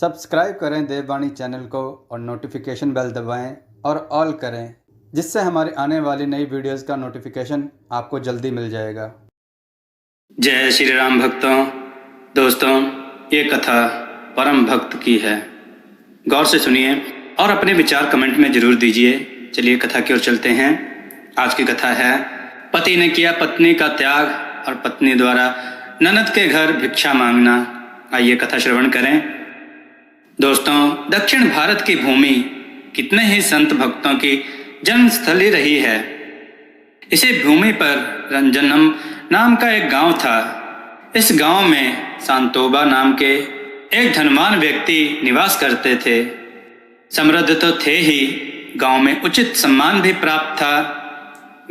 Subscribe करें देववाणी channel को और नोटिफिकेशन बेल दबाएं और ऑल करें, जिससे हमारी आने वाली नई वीडियोस का नोटिफिकेशन आपको जल्दी मिल जाएगा। जय श्री राम भक्तों। दोस्तों, ये कथा परम भक्त की है। गौर से सुनिए और अपने विचार कमेंट में जरूर दीजिए। चलिए कथा की ओर चलते हैं। आज की कथा है पति ने किया पत्नी का त्याग और पत्नी द्वारा ननद के घर भिक्षा मांगना। आइए कथा श्रवण करें। दोस्तों, दक्षिण भारत की भूमि कितने ही संत भक्तों की जन्मस्थली रही है। इसी भूमि पर रंजनम नाम का एक गांव था। इस गांव में सांतोबा नाम के एक धनवान व्यक्ति निवास करते थे। समृद्ध तो थे ही, गांव में उचित सम्मान भी प्राप्त था।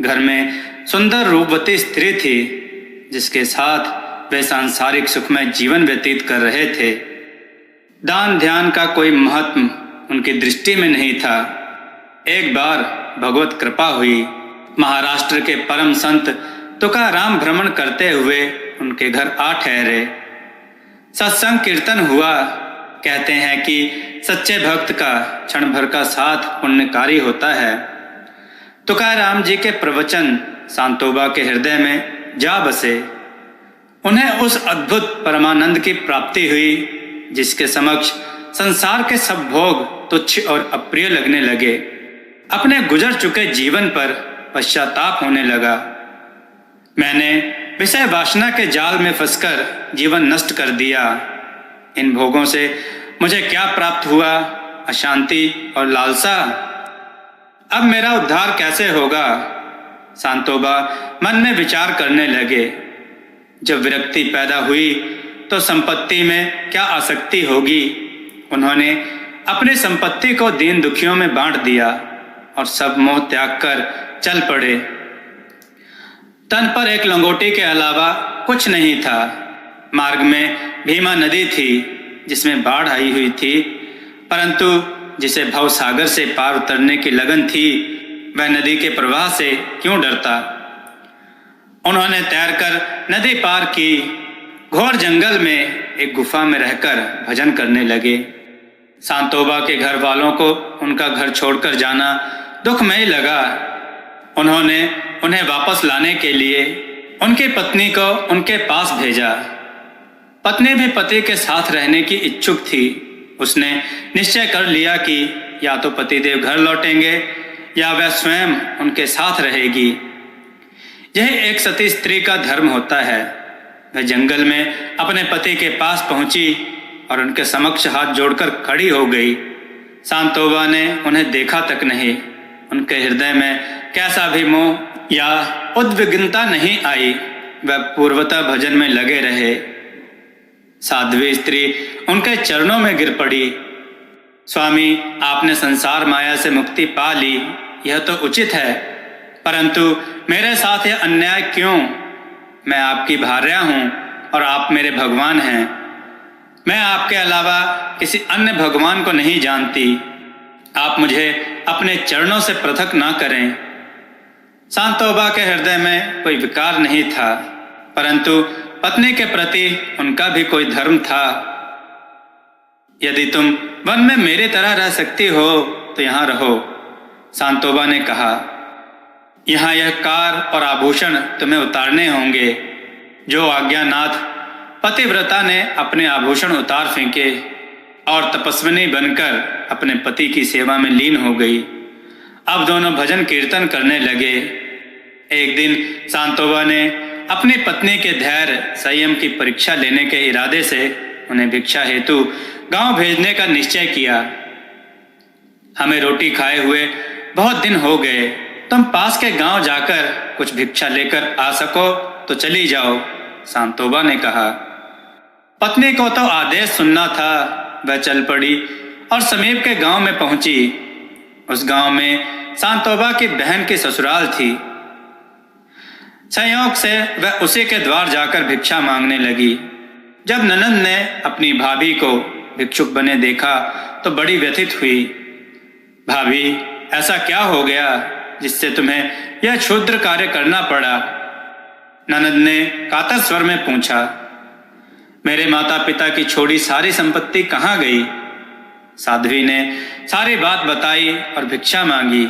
घर में सुंदर रूपवती स्त्री थी, जिसके साथ वे सांसारिक सुखमय जीवन व्यतीत कर रहे थे। दान ध्यान का कोई महत्व उनकी दृष्टि में नहीं था। एक बार भगवत कृपा हुई। महाराष्ट्र के परम संत तुकाराम भ्रमण करते हुए उनके घर आ ठहरे। सत्संग कीर्तन हुआ। कहते हैं कि सच्चे भक्त का क्षण भर का साथ पुण्यकारी होता है। तुकाराम जी के प्रवचन सांतोबा के हृदय में जा बसे। उन्हें उस अद्भुत परमानंद की प्राप्ति हुई, जिसके समक्ष संसार के सब भोग तुच्छ और अप्रिय लगने लगे। अपने गुजर चुके जीवन पर पश्चाताप होने लगा। मैंने विषय वासना के जाल में फंसकर जीवन नष्ट कर दिया। इन भोगों से मुझे क्या प्राप्त हुआ? अशांति और लालसा। अब मेरा उद्धार कैसे होगा? सांतोबा मन में विचार करने लगे। जब विरक्ति पैदा हुई तो संपत्ति में क्या आसक्ति होगी। उन्होंने अपनी संपत्ति को दीन दुखियों में बांट दिया और सब मोह त्याग कर चल पड़े। तन पर एक लंगोटी के अलावा कुछ नहीं था। मार्ग में भीमा नदी थी, जिसमें बाढ़ आई हुई थी, परंतु जिसे भवसागर से पार उतरने की लगन थी, वह नदी के प्रवाह से क्यों डरता। उन्होंने तैरकर नदी पार की। घोर जंगल में एक गुफा में रहकर भजन करने लगे। सांतोबा के घर वालों को उनका घर छोड़कर जाना दुखमय लगा। उन्होंने उन्हें वापस लाने के लिए उनकी पत्नी को उनके पास भेजा। पत्नी भी पति के साथ रहने की इच्छुक थी। उसने निश्चय कर लिया कि या तो पतिदेव घर लौटेंगे या वह स्वयं उनके साथ रहेगी। यह एक सती स्त्री का धर्म होता है। वह जंगल में अपने पति के पास पहुंची और उनके समक्ष हाथ जोड़कर खड़ी हो गई। सांतोबा ने उन्हें देखा तक नहीं। उनके हृदय में कैसा भी मोह या उद्विग्नता नहीं आई। वह पूर्वतः भजन में लगे रहे। साध्वी स्त्री उनके चरणों में गिर पड़ी। स्वामी, आपने संसार माया से मुक्ति पा ली, यह तो उचित है, परंतु मेरे साथ यह अन्याय क्यों? मैं आपकी भार्या हूं और आप मेरे भगवान हैं। मैं आपके अलावा किसी अन्य भगवान को नहीं जानती। आप मुझे अपने चरणों से पृथक ना करें। सांतोबा के हृदय में कोई विकार नहीं था, परंतु पत्नी के प्रति उनका भी कोई धर्म था। यदि तुम वन में मेरी तरह रह सकती हो तो यहाँ रहो, सांतोबा ने कहा। यहाँ यह कार और आभूषण तुम्हें उतारने होंगे। जो आज्ञानाथ पतिव्रता ने अपने आभूषण उतार फेंके और तपस्विनी बनकर अपने पति की सेवा में लीन हो गई। अब दोनों भजन कीर्तन करने लगे। एक दिन सांतोबा ने अपनी पत्नी के धैर्य संयम की परीक्षा लेने के इरादे से उन्हें भिक्षा हेतु गांव भेजने का निश्चय किया। हमें रोटी खाए हुए बहुत दिन हो गए। तुम पास के गांव जाकर कुछ भिक्षा लेकर आ सको तो चली जाओ, सांतोबा ने कहा। पत्नी को तो आदेश सुनना था। वह चल पड़ी और समीप के गांव में पहुंची। उस गांव में सांतोबा की बहन की ससुराल थी। संयोग से वह उसी के द्वार जाकर भिक्षा मांगने लगी। जब ननद ने अपनी भाभी को भिक्षुक बने देखा तो बड़ी व्यथित हुई। भाभी, ऐसा क्या हो गया जिससे तुम्हें यह क्षुद्र कार्य करना पड़ा? ननद ने कातर स्वर में पूछा। मेरे माता पिता की छोड़ी सारी संपत्ति कहाँ गई? साध्वी ने सारी बात बताई और भिक्षा मांगी।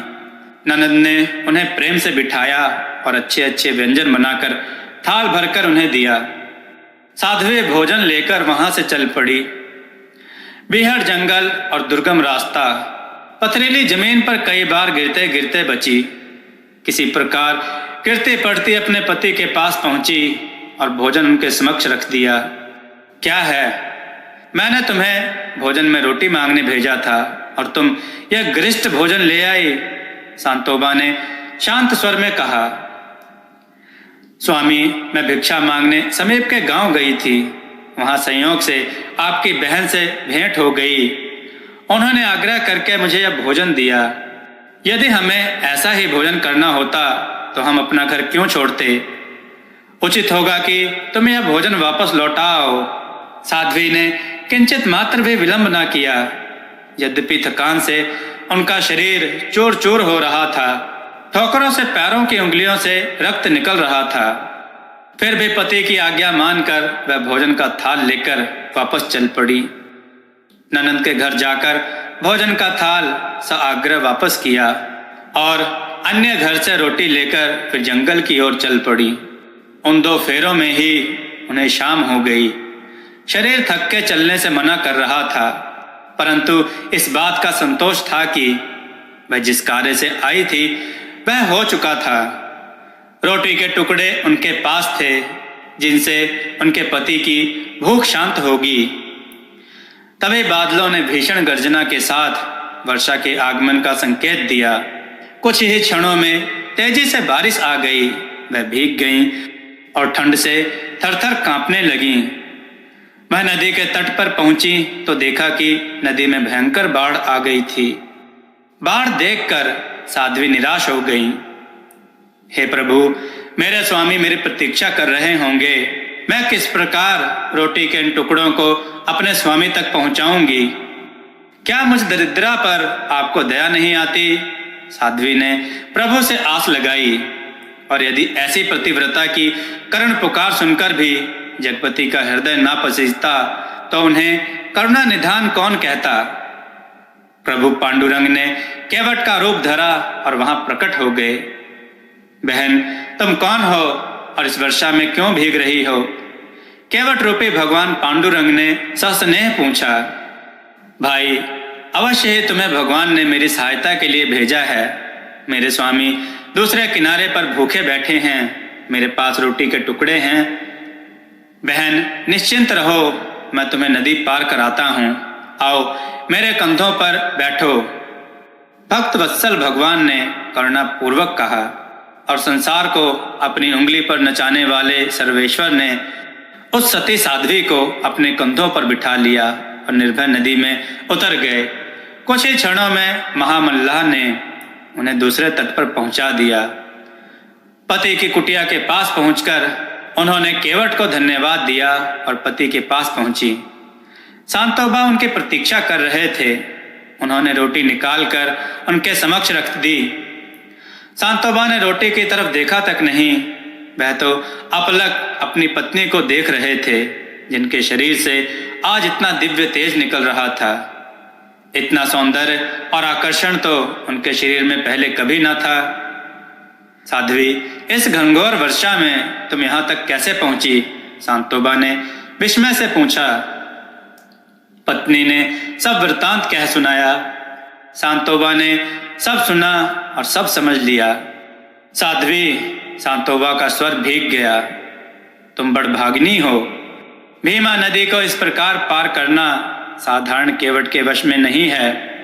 ननद ने उन्हें प्रेम से बिठाया और अच्छे अच्छे व्यंजन बनाकर थाल भरकर उन्हें दिया। साध्वी भोजन लेकर वहां से चल पड़ी। बीहड़ जंगल और दुर्गम रास्ता, पथरीली जमीन पर कई बार गिरते गिरते बची। किसी प्रकार गिरती पड़ती अपने पति के पास पहुंची और भोजन उनके समक्ष रख दिया। क्या है? मैंने तुम्हें भोजन में रोटी मांगने भेजा था और तुम यह गरिष्ठ भोजन ले आई। सांतोबा ने शांत स्वर में कहा। स्वामी, मैं भिक्षा मांगने समीप के गांव गई थी। वहां संयोग से आपकी बहन से भेंट हो गई। उन्होंने आग्रह करके मुझे यह भोजन दिया। यदि हमें ऐसा ही भोजन करना होता तो हम अपना घर क्यों छोड़ते? उचित होगा कि तुम यह भोजन वापस लौटाओ। साध्वी ने किंचित मात्र भी विलंब न किया। यद्यपि थकान से उनका शरीर चूर चूर हो रहा था, ठोकरों से पैरों की उंगलियों से रक्त निकल रहा था, फिर भी पति की आज्ञा मानकर वह भोजन का थाल लेकर वापस चल पड़ी। ननद के घर जाकर भोजन का थाल सआग्रह वापस किया और अन्य घर से रोटी लेकर फिर जंगल की ओर चल पड़ी। उन 2 फेरों में ही उन्हें शाम हो गई। शरीर थक के चलने से मना कर रहा था, परंतु इस बात का संतोष था कि वह जिस कार्य से आई थी वह हो चुका था। रोटी के टुकड़े उनके पास थे जिनसे उनके पति की भूख शांत होगी। तभी बादलों ने भीषण गर्जना के साथ वर्षा के आगमन का संकेत दिया। कुछ ही क्षणों में तेजी से बारिश आ गई। वह भीग गईं और ठंड से थरथर कांपने लगीं। वह नदी के तट पर पहुंची तो देखा कि नदी में भयंकर बाढ़ आ गई थी। बाढ़ देखकर साध्वी निराश हो गईं। हे प्रभु, मेरे स्वामी मेरी प्रतीक्षा कर रहे होंगे। मैं किस प्रकार रोटी के इन टुकड़ों को अपने स्वामी तक पहुंचाऊंगी? क्या मुझ दरिद्रा पर आपको दया नहीं आती? साध्वी ने प्रभु से आस लगाई, और यदि ऐसी प्रतिव्रता की करुण पुकार सुनकर भी जगपति का हृदय ना पसीजता तो उन्हें करुणा निधान कौन कहता? प्रभु पांडुरंग ने केवट का रूप धरा और वहां प्रकट हो गए। बहन, तुम कौन हो और इस वर्षा में क्यों भीग रही हो? केवट रूपी भगवान पांडुरंग ने सस्नेह पूछा। भाई, अवश्य ही तुम्हें भगवान ने मेरी सहायता के लिए भेजा है। मेरे स्वामी दूसरे किनारे पर भूखे बैठे हैं। मेरे पास रोटी के टुकड़े हैं। बहन, निश्चिंत रहो, मैं तुम्हें नदी पार कराता हूँ। आओ मेरे कंधों पर बैठो। भक्त वत्सल भगवान ने करुणा पूर्वक कहा, और संसार को अपनी उंगली पर नचाने वाले सर्वेश्वर ने उस सती साध्वी को अपने कंधों पर बिठा लिया और निर्भय नदी में उतर गए। कुछ ही क्षणों में महामल्लाह ने उन्हें दूसरे तट पर पहुंचा दिया। पति की कुटिया के पास पहुंचकर उन्होंने केवट को धन्यवाद दिया और पति के पास पहुंची। सांतोबा उनकी प्रतीक्षा कर रहे थे। उन्होंने रोटी निकालकर उनके समक्ष रख दी। सांतोबा ने रोटी की तरफ देखा तक नहीं। वह तो अपलक अपनी पत्नी को देख रहे थे, जिनके शरीर से आज इतना दिव्य तेज निकल रहा था। इतना सौंदर्य और आकर्षण तो उनके शरीर में पहले कभी न था। साध्वी, इस घनघोर वर्षा में तुम यहाँ तक कैसे पहुंची? सांतोबा ने विस्मय से पूछा। पत्नी ने सब वृतांत कह सुनाया। सांतोबा ने सब सुना और सब समझ लिया। साध्वी, सांतोबा का स्वर भीग गया। तुम बड़भागिनी हो। भीमा नदी को इस प्रकार पार करना साधारण केवट के वश में नहीं है।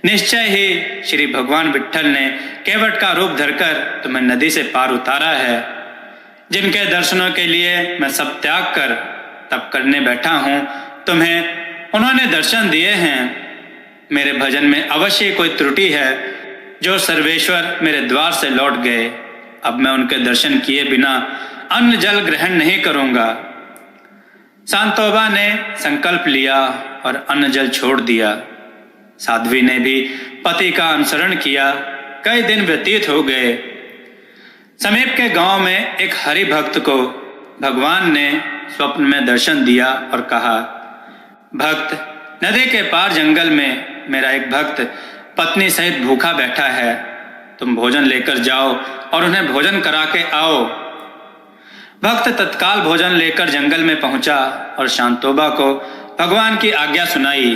निश्चय ही श्री भगवान विट्ठल ने केवट का रूप धरकर तुम्हें नदी से पार उतारा है। जिनके दर्शनों के लिए मैं सब त्याग कर तप करने बैठा हूँ, तुम्हें उन्होंने दर्शन दिए हैं। मेरे भजन में अवश्य कोई त्रुटि है, जो सर्वेश्वर मेरे द्वार से लौट गए। अब मैं उनके दर्शन किए बिना अन्न जल ग्रहण नहीं करूंगा। सांतोबा ने संकल्प लिया और अन्न जल छोड़ दिया। साध्वी ने भी पति का अनुसरण किया। कई दिन व्यतीत हो गए। समीप के गांव में एक हरि भक्त को भगवान ने स्वप्न में दर्शन दिया और कहा, भक्त, नदी के पार जंगल में मेरा एक भक्त पत्नी सहित भूखा बैठा है। तुम भोजन लेकर जाओ और उन्हें भोजन करा के आओ। भक्त तत्काल भोजन लेकर जंगल में पहुंचा और शांतोबा को भगवान की आज्ञा सुनाई।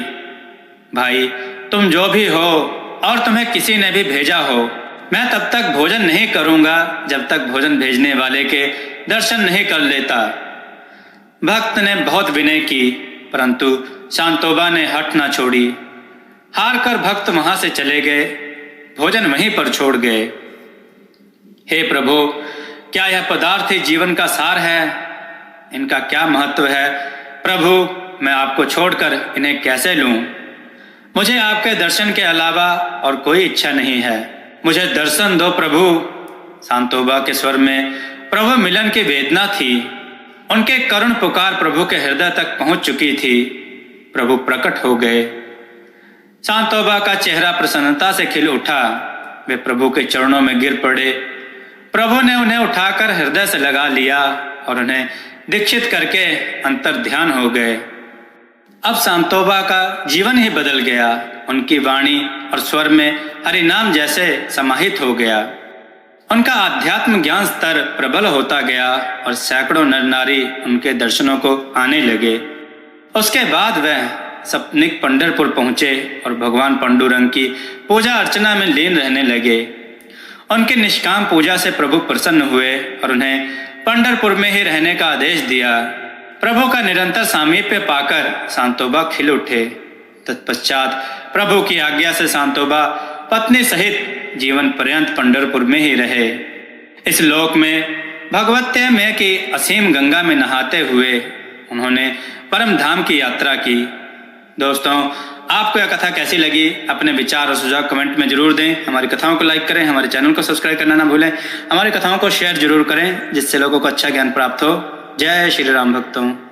भाई, तुम जो भी हो और तुम्हें किसी ने भी भेजा हो, मैं तब तक भोजन नहीं करूंगा जब तक भोजन भेजने वाले के दर्शन नहीं कर लेता। भक्त ने बहुत विनय की, परंतु शांतोबा ने हट ना छोड़ी। हार कर भक्त वहां से चले गए, भोजन वहीं पर छोड़ गए। हे प्रभु, क्या यह पदार्थ ही जीवन का सार है? इनका क्या महत्व है? प्रभु, मैं आपको छोड़कर इन्हें कैसे लूं? मुझे आपके दर्शन के अलावा और कोई इच्छा नहीं है। मुझे दर्शन दो प्रभु। शांतोबा के स्वर में प्रभु मिलन की वेदना थी। उनके करुण पुकार प्रभु के हृदय तक पहुंच चुकी थी। प्रभु प्रकट हो गए। शांतोबा का चेहरा प्रसन्नता से खिल उठा। वे प्रभु के चरणों में गिर पड़े। प्रभु ने उन्हें उठाकर हृदय से लगा लिया और उन्हें दीक्षित करके अंतर ध्यान हो गए। अब शांतोबा का जीवन ही बदल गया। उनकी वाणी और स्वर में हरि नाम जैसे समाहित हो गया। उनका आध्यात्म ज्ञान स्तर प्रबल होता गया और सैकड़ों नर नारी उनके दर्शनों को आने लगे। उसके बाद वह सपनिक पंढरपुर पहुंचे और भगवान पांडुरंग की पूजा अर्चना में लीन रहने लगे। उनकी निष्काम पूजा से प्रभु प्रसन्न हुए और उन्हें पंढरपुर में ही रहने का आदेश दिया। प्रभु का निरंतर सामीप्य पाकर शांतोबा खिल उठे। तत्पश्चात प्रभु की आज्ञा से शांतोबा पत्नी सहित जीवन पर्यंत पंढरपुर में ही रहे। इस लोक में भगवत्य में की असीम गंगा में नहाते हुए उन्होंने परम धाम की यात्रा की। दोस्तों, आपको यह कथा कैसी लगी? अपने विचार और सुझाव कमेंट में जरूर दें। हमारी कथाओं को लाइक करें, हमारे चैनल को सब्सक्राइब करना ना भूलें। हमारी कथाओं को शेयर जरूर करें जिससे लोगों को अच्छा ज्ञान प्राप्त हो। जय श्री राम भक्तों।